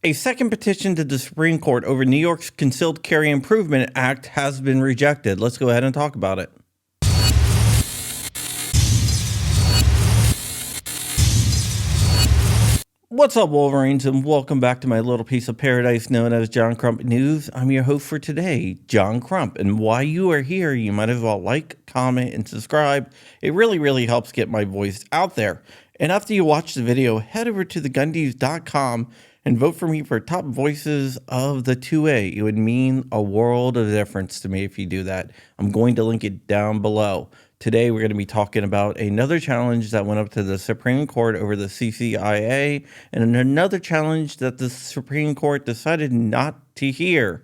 A second petition to the Supreme Court over New York's Concealed Carry Improvement Act has been rejected. Let's go ahead and talk about it. What's up, Wolverines, and welcome back to my little piece of paradise known as John Crump News. I'm your host for today, John Crump, and while you are here, you might as well like, comment, and subscribe. It really helps get my voice out there. And after you watch the video, head over to thegunnews.com and vote for me for top voices of the 2A. It would mean a world of difference to me if you do that. I'm going to link it down below. Today, we're going to be talking about another challenge that went up to the Supreme Court over the CCIA and another challenge that the Supreme Court decided not to hear.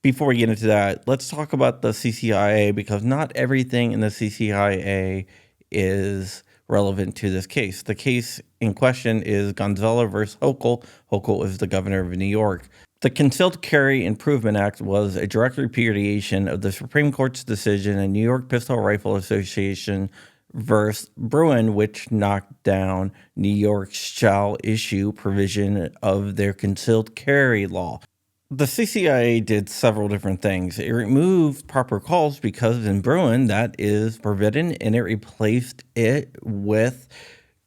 Before we get into that, let's talk about the CCIA because not everything in the CCIA is relevant to this case. The case in question is Gazzola versus Hochul. Hochul is the governor of New York. The Concealed Carry Improvement Act was a direct repudiation of the Supreme Court's decision in New York Pistol Rifle Association versus Bruin, which knocked down New York's shall issue provision of their concealed carry law. The CCIA did several different things. It removed proper calls because in Bruin that is forbidden, and it replaced it with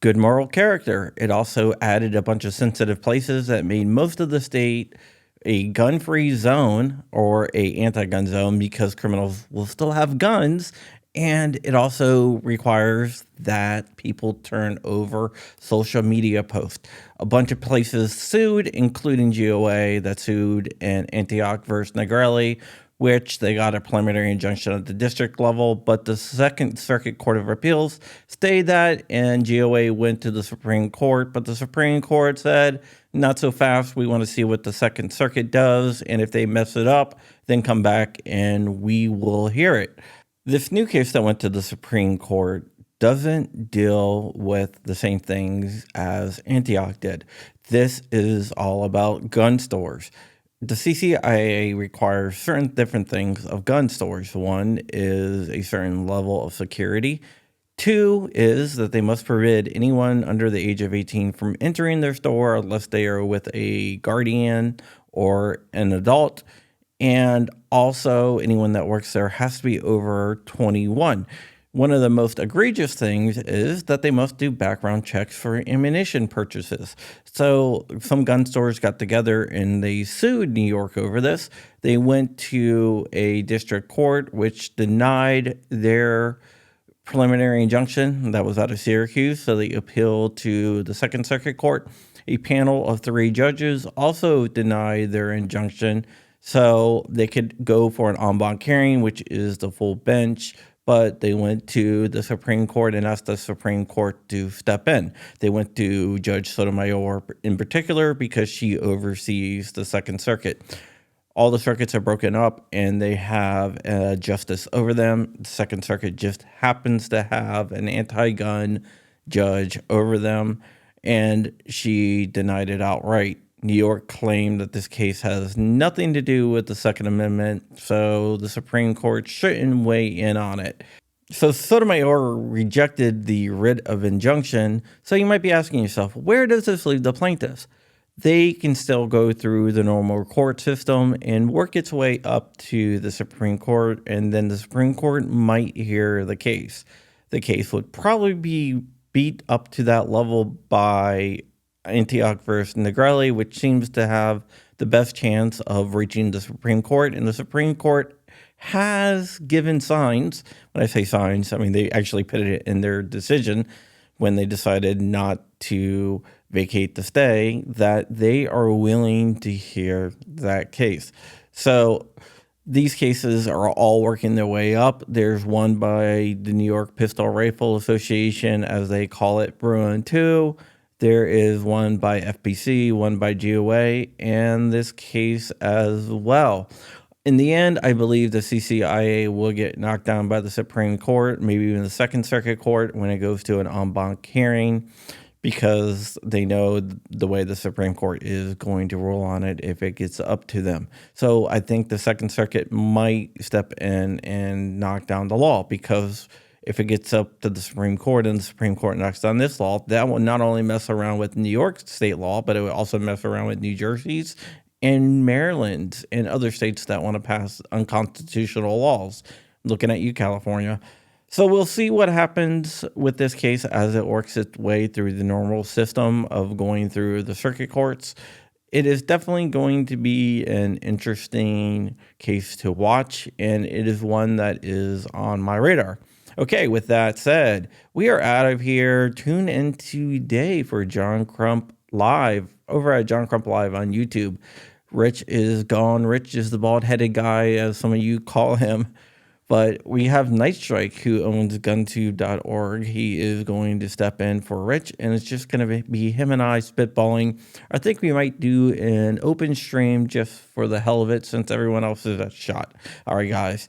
good moral character. It also added a bunch of sensitive places that made most of the state a gun-free zone or a anti-gun zone because criminals will still have guns. And it also requires that people turn over social media posts. A bunch of places sued, including GOA that sued in Antioch versus Negrelli, which they got a preliminary injunction at the district level, but the Second Circuit Court of Appeals stayed that, and GOA went to the Supreme Court, but the Supreme Court said, not so fast, we want to see what the Second Circuit does, and if they mess it up, then come back and we will hear it. This new case that went to the Supreme Court doesn't deal with the same things as Antioch did. This is all about gun stores. The CCIA requires certain different things of gun stores. One is a certain level of security. Two is that they must forbid anyone under the age of 18 from entering their store unless they are with a guardian or an adult. And also anyone that works there has to be over 21. One of the most egregious things is that they must do background checks for ammunition purchases. So some gun stores got together and they sued New York over this. They went to a district court which denied their preliminary injunction that was out of Syracuse. So they appealed to the Second Circuit Court. A panel of 3 judges also denied their injunction. So they could go for an en banc hearing, which is the full bench, but they went to the Supreme Court and asked the Supreme Court to step in. They went to Judge Sotomayor in particular because she oversees the Second Circuit. All the circuits are broken up and they have a justice over them. The Second Circuit just happens to have an anti-gun judge over them, and she denied it outright. New York claimed that this case has nothing to do with the Second Amendment, so the Supreme Court shouldn't weigh in on it. So Sotomayor rejected the writ of injunction, so you might be asking yourself, where does this leave the plaintiffs? They can still go through the normal court system and work its way up to the Supreme Court, and then the Supreme Court might hear the case. The case would probably be beat up to that level by Antioch versus Negrelli, which seems to have the best chance of reaching the Supreme Court. And the Supreme Court has given signs. When I say signs, I mean they actually put it in their decision when they decided not to vacate the stay, that they are willing to hear that case. So these cases are all working their way up. There's one by the New York Pistol Rifle Association, as they call it, Bruin 2. There is one by FPC, one by GOA, and this case as well. In the end, I believe the CCIA will get knocked down by the Supreme Court, maybe even the Second Circuit Court when it goes to an en banc hearing, because they know the way the Supreme Court is going to rule on it if it gets up to them. So I think the Second Circuit might step in and knock down the law, because if it gets up to the Supreme Court and the Supreme Court knocks down this law, that will not only mess around with New York state law, but it will also mess around with New Jersey's and Maryland and other states that want to pass unconstitutional laws. Looking at you, California. So we'll see what happens with this case as it works its way through the normal system of going through the circuit courts. It is definitely going to be an interesting case to watch, and it is one that is on my radar. Okay, with that said, we are out of here. Tune in today for John Crump Live over at John Crump Live on YouTube. Rich is gone. Rich is the bald-headed guy, as some of you call him. But we have Night Strike, who owns guntube.org. He is going to step in for Rich, and it's just going to be him and I spitballing. I think we might do an open stream just for the hell of it, since everyone else is at shot. All right, guys.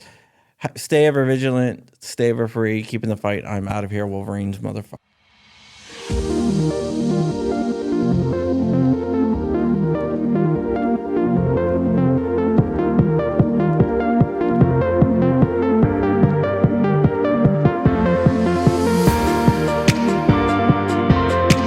Stay ever vigilant. Stay ever free. Keeping the fight. I'm out of here, Wolverines, motherfucker.